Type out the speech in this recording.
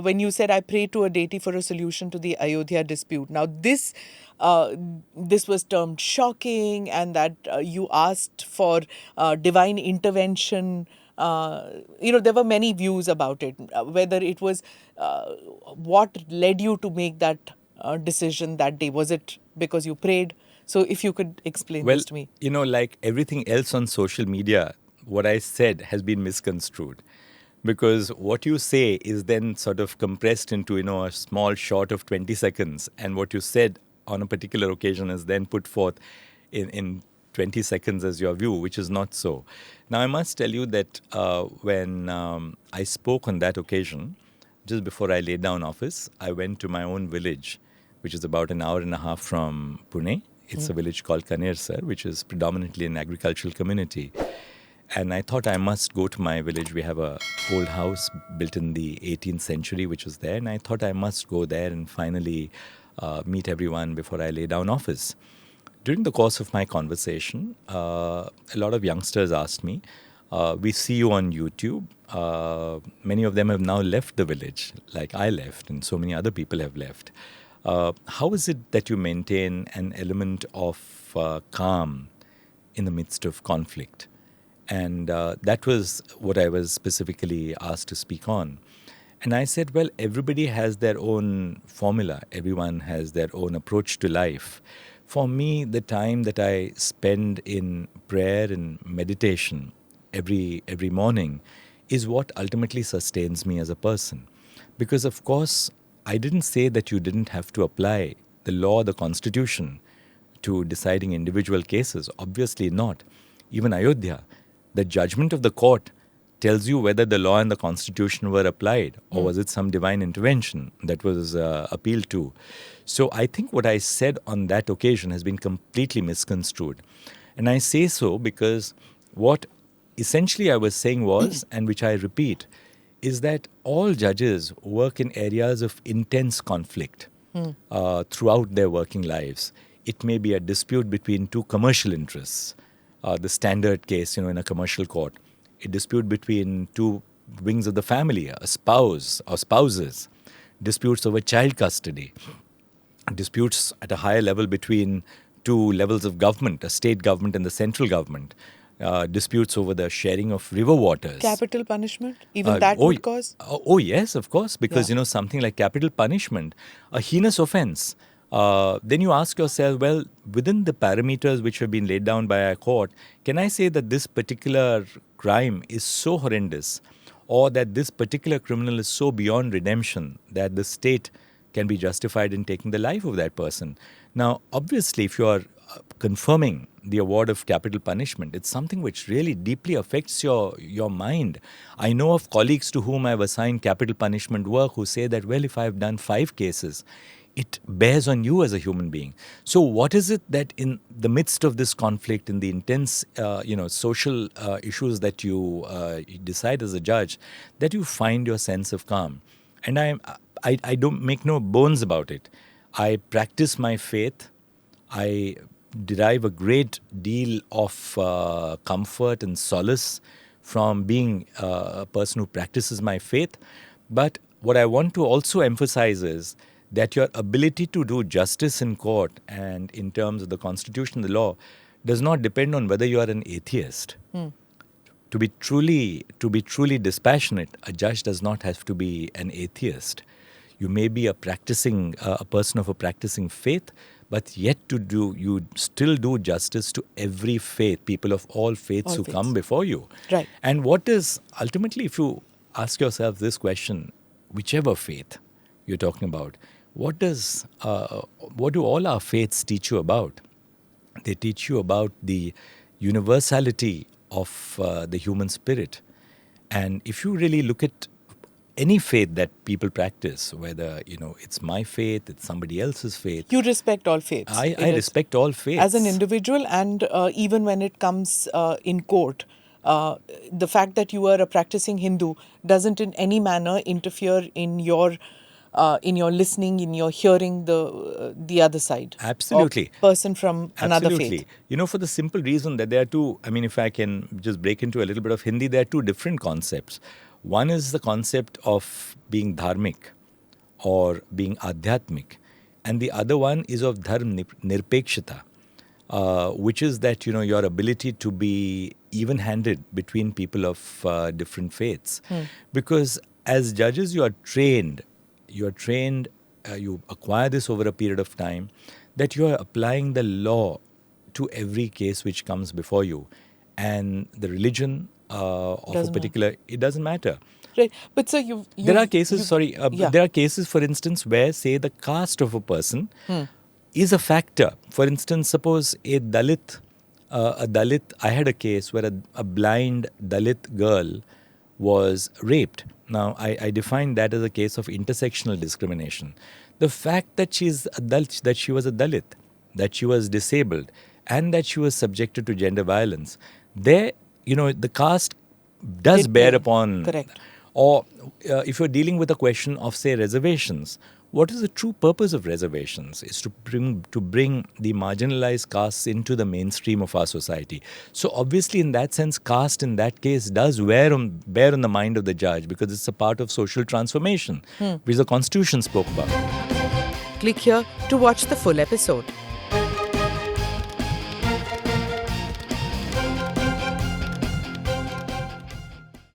when you said, I pray to a deity for a solution to the Ayodhya dispute. Now, this was termed shocking, and that you asked for divine intervention. There were many views about it, whether it was what led you to make that decision that day. Was it because you prayed? So if you could explain Well, this to me. like everything else on social media, what I said has been misconstrued. Because what you say is then sort of compressed into, a small short of 20 seconds. And what you said on a particular occasion is then put forth in 20 seconds as your view, which is not so. Now, I must tell you that when I spoke on that occasion, just before I laid down office, I went to my own village, which is about an hour and a half from Pune. It's a village called Kanersar, which is predominantly an agricultural community. And I thought I must go to my village. We have a old house built in the 18th century, which was there. And I thought I must go there and finally meet everyone before I lay down office. During the course of my conversation, a lot of youngsters asked me, we see you on YouTube. Many of them have now left the village, like I left, and so many other people have left. How is it that you maintain an element of calm in the midst of conflict? And that was what I was specifically asked to speak on. And I said, well, everybody has their own formula. Everyone has their own approach to life. For me, the time that I spend in prayer and meditation every morning is what ultimately sustains me as a person. Because, of course, I didn't say that you didn't have to apply the law, the constitution, to deciding individual cases. Obviously not. Even Ayodhya, the judgment of the court tells you whether the law and the constitution were applied, or was it some divine intervention that was appealed to. So I think what I said on that occasion has been completely misconstrued. And I say so because what essentially I was saying was, and which I repeat, is that all judges work in areas of intense conflict throughout their working lives. It may be a dispute between two commercial interests. The standard case, in a commercial court, a dispute between two wings of the family, a spouse or spouses, disputes over child custody, disputes at a higher level between two levels of government, a state government and the central government, disputes over the sharing of river waters. Capital punishment, even that would cause? Oh, yes, of course, because, something like capital punishment, a heinous offense. Then you ask yourself, well, within the parameters which have been laid down by a court, can I say that this particular crime is so horrendous, or that this particular criminal is so beyond redemption that the state can be justified in taking the life of that person? Now, obviously, if you are confirming the award of capital punishment, it's something which really deeply affects your mind. I know of colleagues to whom I've assigned capital punishment work who say that, well, if I've done 5 cases, it bears on you as a human being. So what is it that in the midst of this conflict, in the intense, social issues that you decide as a judge, that you find your sense of calm? And I don't make no bones about it. I practice my faith. I derive a great deal of comfort and solace from being a person who practices my faith. But what I want to also emphasize is that your ability to do justice in court and in terms of the constitution, the law, does not depend on whether you are an atheist. To be truly dispassionate, a judge does not have to be an atheist. You may be a person of a practicing faith, but yet you still do justice to every faith, people of all faiths who come before you. Right. And what is, ultimately, if you ask yourself this question, whichever faith you're talking about, what do all our faiths teach you about? They teach you about the universality of the human spirit. And if you really look at any faith that people practice, whether, it's my faith, it's somebody else's faith. You respect all faiths. I respect all faiths. As an individual, and even when it comes in court, the fact that you are a practicing Hindu doesn't in any manner interfere in your listening, in your hearing the other side. Absolutely. Person from another Absolutely. faith. For the simple reason that there are two, if I can just break into a little bit of Hindi, there are two different concepts. One is the concept of being dharmic or being adhyatmic, and the other one is of dharm nirpekshata, which is that your ability to be even-handed between people of different faiths. Because as judges, you are trained, you acquire this over a period of time, that you are applying the law to every case which comes before you, and the religion of a Doesn't matter. particular, it doesn't matter. Right. But sir, There are cases, yeah. there are cases, for instance, where, say, the caste of a person is a factor. For instance, suppose a Dalit, I had a case where a blind Dalit girl was raped. Now, I define that as a case of intersectional discrimination. The fact that she was a Dalit, that she was disabled, and that she was subjected to gender violence, there, the caste does Did bear play. upon. Correct. Or if you're dealing with a question of, say, reservations, what is the true purpose of reservations? Is to bring the marginalized castes into the mainstream of our society. So obviously, in that sense, caste in that case does bear on the mind of the judge, because it's a part of social transformation, which the Constitution spoke about. Click here to watch the full episode.